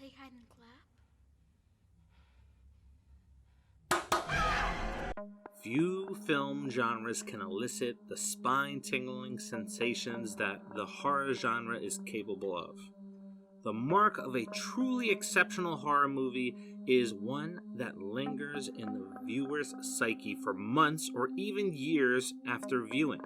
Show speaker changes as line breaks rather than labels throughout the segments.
play hide and clap?
Few film genres can elicit the spine-tingling sensations that the horror genre is capable of. The mark of a truly exceptional horror movie is one that lingers in the viewer's psyche for months or even years after viewing.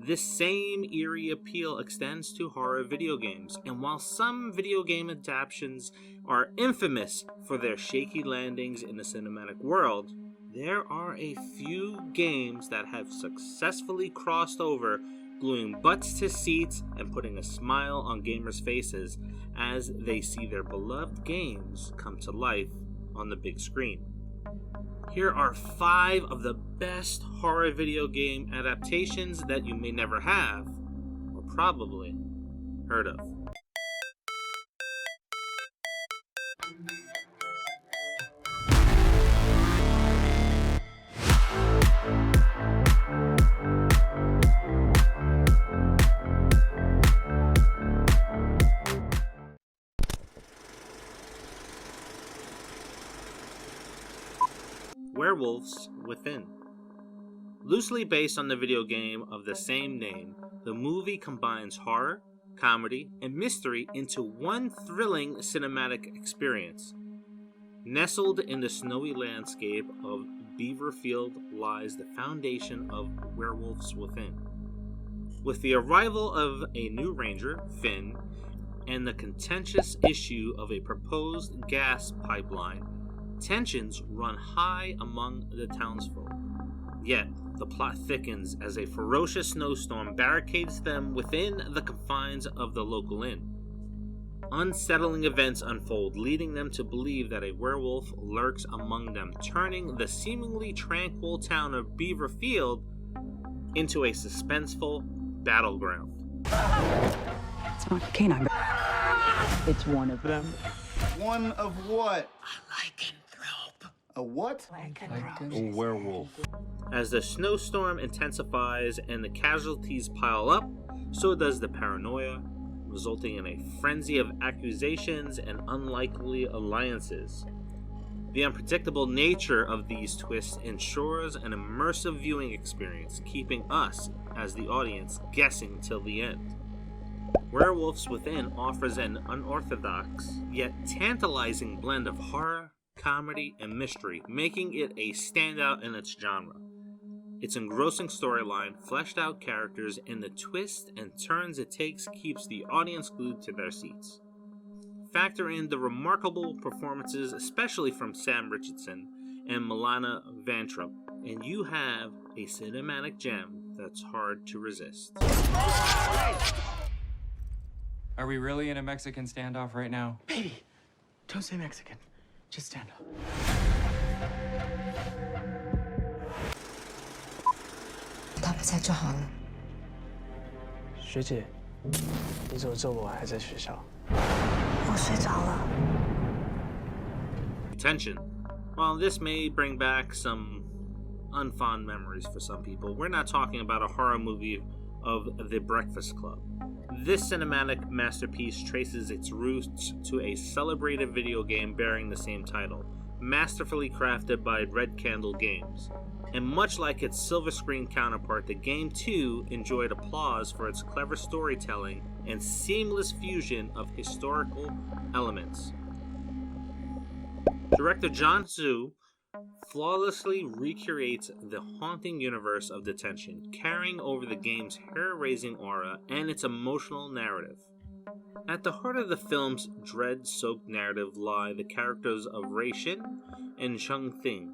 This same eerie appeal extends to horror video games, and while some video game adaptations are infamous for their shaky landings in the cinematic world, there are a few games that have successfully crossed over, gluing butts to seats and putting a smile on gamers' faces as they see their beloved games come to life on the big screen. Here are 5 of the best horror video game adaptations that you may never have, or probably, heard of. Werewolf Within. Loosely based on the video game of the same name, the movie combines horror, comedy, and mystery into one thrilling cinematic experience. Nestled in the snowy landscape of Beaverfield lies the foundation of Werewolves Within. With the arrival of a new ranger, Finn, and the contentious issue of a proposed gas pipeline, tensions run high among the townsfolk. Yet, the plot thickens as a ferocious snowstorm barricades them within the confines of the local inn. Unsettling events unfold, leading them to believe that a werewolf lurks among them, turning the seemingly tranquil town of Beaverfield into a suspenseful battleground.
It's not a canine. It's one of them.
One of what?
A lycanthrope.
A what?
A werewolf.
As the snowstorm intensifies and the casualties pile up, so does the paranoia, resulting in a frenzy of accusations and unlikely alliances. The unpredictable nature of these twists ensures an immersive viewing experience, keeping us, as the audience, guessing till the end. Werewolves Within offers an unorthodox, yet tantalizing blend of horror, comedy, and mystery, making it a standout in its genre. Its engrossing storyline, fleshed out characters, and the twists and turns it takes keeps the audience glued to their seats. Factor in the remarkable performances, especially from Sam Richardson and Milana Vayntrub, and you have a cinematic gem that's hard to resist.
Are we really in a Mexican standoff right now?
Baby, don't say Mexican. Just stand up.
他不在就好了。
学姐，你怎么这么晚还在学校？
我睡着了。
Detention. While this may bring back some unfond memories for some people, we're not talking about a horror movie of The Breakfast Club. This cinematic masterpiece traces its roots to a celebrated video game bearing the same title, masterfully crafted by Red Candle Games. And much like its silver screen counterpart, the game too enjoyed applause for its clever storytelling and seamless fusion of historical elements. Director John Zhu flawlessly recreates the haunting universe of Detention, carrying over the game's hair-raising aura and its emotional narrative. At the heart of the film's dread-soaked narrative lie the characters of Raccoon and Thing,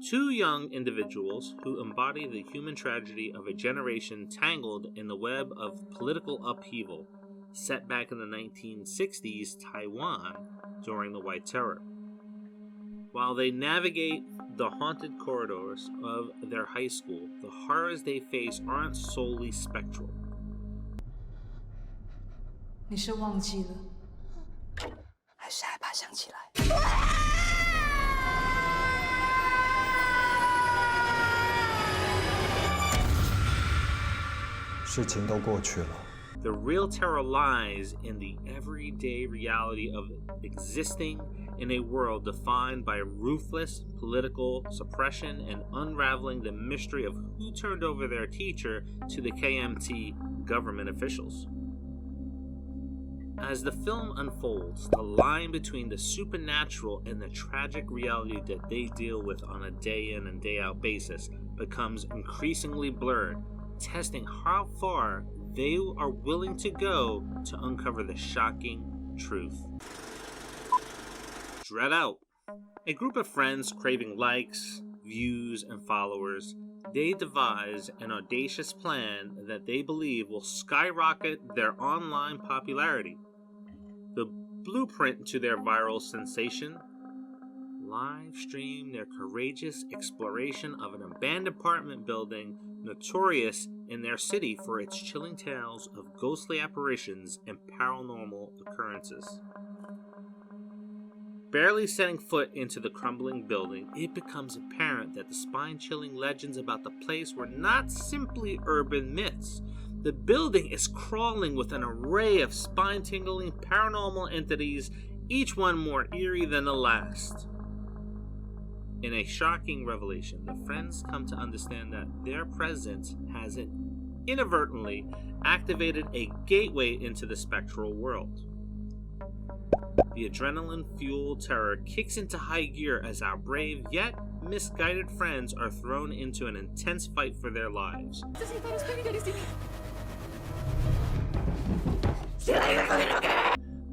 two young individuals who embody the human tragedy of a generation tangled in the web of political upheaval set back in the 1960s Taiwan during the White Terror. While they navigate the haunted corridors of their high school, the horrors they face aren't solely spectral.
你是忘记了，还是害怕想起来？
事情都过去了。
The real terror lies in the everyday reality of existing in a world defined by ruthless political suppression and unraveling the mystery of who turned over their teacher to the KMT government officials. As the film unfolds, the line between the supernatural and the tragic reality that they deal with on a day in and day out basis becomes increasingly blurred, testing how far they are willing to go to uncover the shocking truth. Dread Out. A group of friends craving likes, views, and followers, they devise an audacious plan that they believe will skyrocket their online popularity. The blueprint to their viral sensation: live stream their courageous exploration of an abandoned apartment building notorious in their city for its chilling tales of ghostly apparitions and paranormal occurrences. Barely setting foot into the crumbling building, it becomes apparent that the spine-chilling legends about the place were not simply urban myths. The building is crawling with an array of spine-tingling paranormal entities, each one more eerie than the last. In a shocking revelation, the friends come to understand that their presence has inadvertently activated a gateway into the spectral world. The adrenaline-fueled terror kicks into high gear as our brave yet misguided friends are thrown into an intense fight for their lives.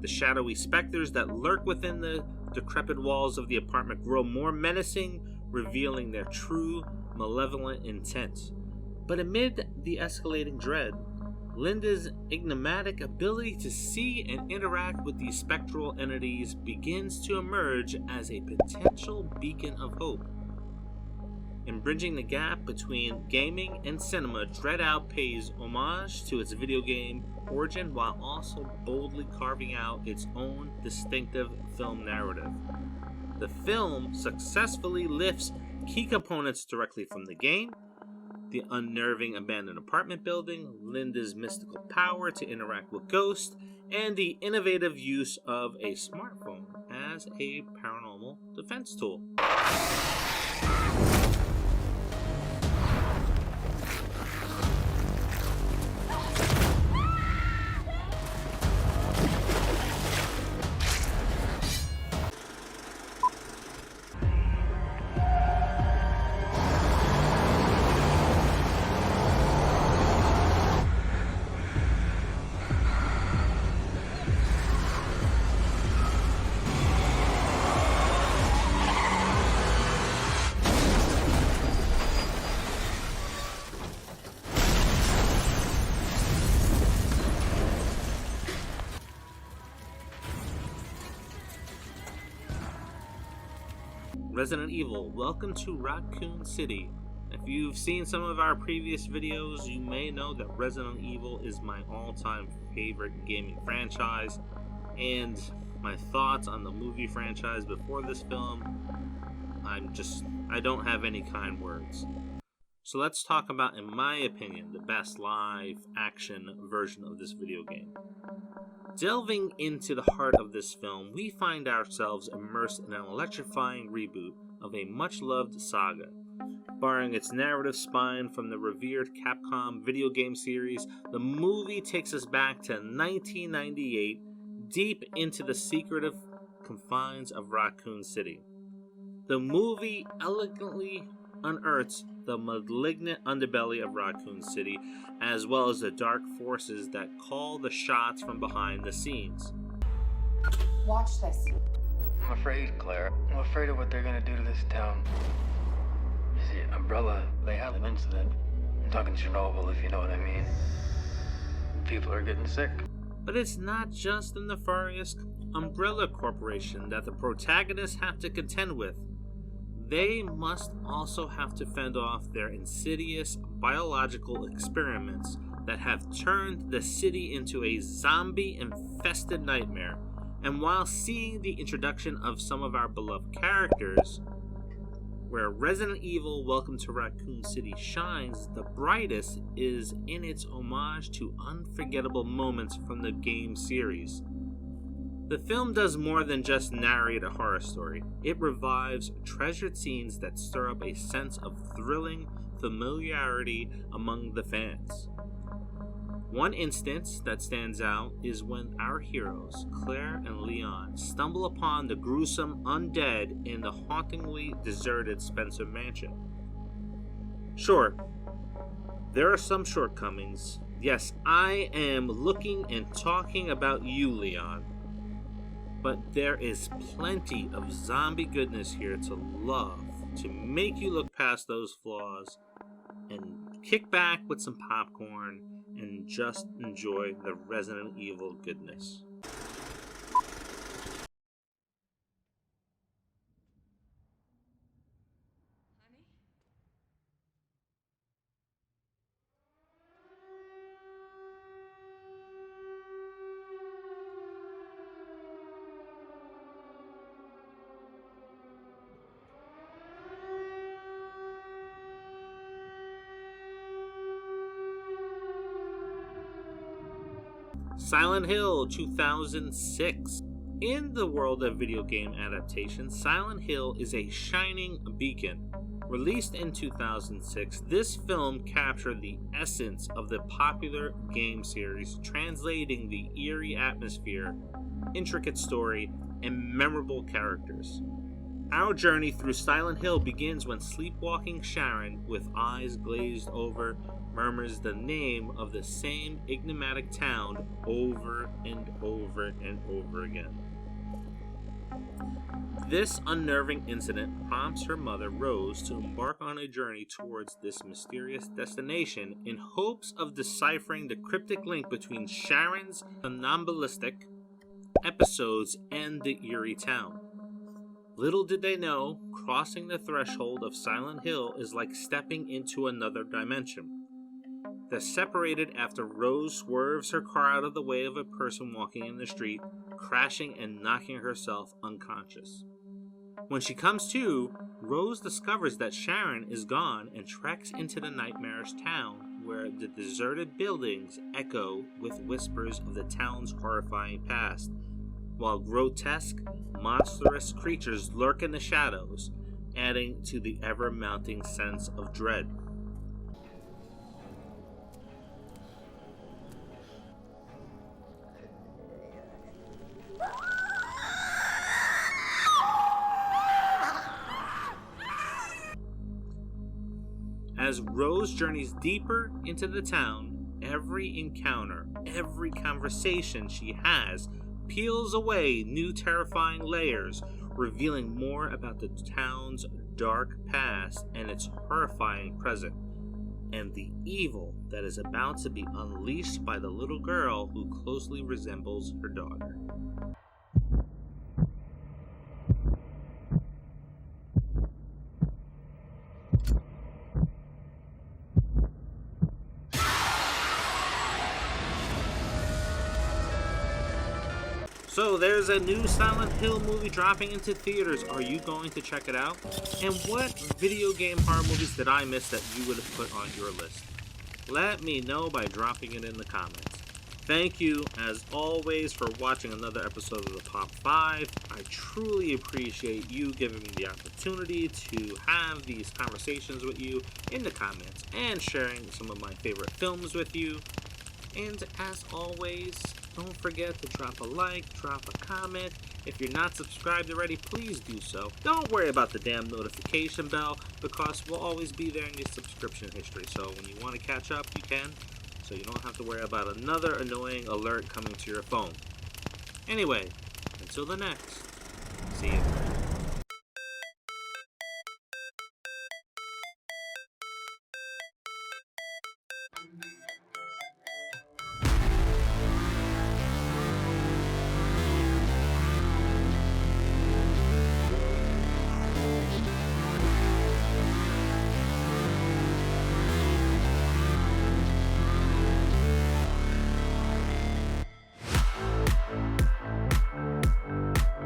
The shadowy specters that lurk within the decrepit walls of the apartment grow more menacing, revealing their true, malevolent intent. But amid the escalating dread, Linda's enigmatic ability to see and interact with these spectral entities begins to emerge as a potential beacon of hope. In bridging the gap between gaming and cinema, Dread Out pays homage to its video game origin while also boldly carving out its own distinctive film narrative. The film successfully lifts key components directly from the game: the unnerving abandoned apartment building, Linda's mystical power to interact with ghosts, and the innovative use of a smartphone as a paranormal defense tool. Resident Evil, welcome to Raccoon City. If you've seen some of our previous videos, you may know that Resident Evil is my all-time favorite gaming franchise, and my thoughts on the movie franchise before this film, I don't have any kind words. So let's talk about, in my opinion, the best live action version of this video game. Delving into the heart of this film, we find ourselves immersed in an electrifying reboot of a much-loved saga. Borrowing its narrative spine from the revered Capcom video game series, the movie takes us back to 1998, deep into the secretive confines of Raccoon City. The movie elegantly unearths the malignant underbelly of Raccoon City, as well as the dark forces that call the shots from behind the scenes.
Watch this.
I'm afraid, Claire. I'm afraid of what they're gonna do to this town. You see, Umbrella, they had an incident. I'm talking Chernobyl, if you know what I mean. People are getting sick.
But it's not just the nefarious Umbrella Corporation that the protagonists have to contend with. they must also have to fend off their insidious biological experiments that have turned the city into a zombie-infested nightmare. And while seeing the introduction of some of our beloved characters, where Resident Evil Welcome to Raccoon City shines the brightest is in its homage to unforgettable moments from the game series. The film does more than just narrate a horror story. It revives treasured scenes that stir up a sense of thrilling familiarity among the fans. One instance that stands out is when our heroes, Claire and Leon, stumble upon the gruesome undead in the hauntingly deserted Spencer mansion. Sure, there are some shortcomings. Yes, I am looking and talking about you, Leon. But there is plenty of zombie goodness here to love, to make you look past those flaws and kick back with some popcorn and just enjoy the Resident Evil goodness. Silent Hill 2006. In the world of video game adaptation, Silent Hill is a shining beacon. Released in 2006, this film captured the essence of the popular game series, translating the eerie atmosphere, intricate story, and memorable characters. Our journey through Silent Hill begins when sleepwalking Sharon, with eyes glazed over, murmurs the name of the same enigmatic town over and over and over again. This unnerving incident prompts her mother, Rose, to embark on a journey towards this mysterious destination in hopes of deciphering the cryptic link between Sharon's somnambulistic episodes and the eerie town. Little did they know, crossing the threshold of Silent Hill is like stepping into another dimension. They're separated after Rose swerves her car out of the way of a person walking in the street, crashing and knocking herself unconscious. When she comes to, Rose discovers that Sharon is gone and treks into the nightmarish town, where the deserted buildings echo with whispers of the town's horrifying past, while grotesque, monstrous creatures lurk in the shadows, adding to the ever-mounting sense of dread. As Rose journeys deeper into the town, every encounter, every conversation she has peels away new terrifying layers, revealing more about the town's dark past and its horrifying present, and the evil that is about to be unleashed by the little girl who closely resembles her daughter. So there's a new Silent Hill movie dropping into theaters. Are you going to check it out? And what video game horror movies did I miss that you would have put on your list? Let me know by dropping it in the comments. Thank you, as always, for watching another episode of the Top 5. I truly appreciate you giving me the opportunity to have these conversations with you in the comments and sharing some of my favorite films with you. And as always, don't forget to drop a like, drop a comment. If you're not subscribed already, please do so. Don't worry about the damn notification bell, because we'll always be there in your subscription history. So when you want to catch up, you can. So you don't have to worry about another annoying alert coming to your phone. Anyway, until the next.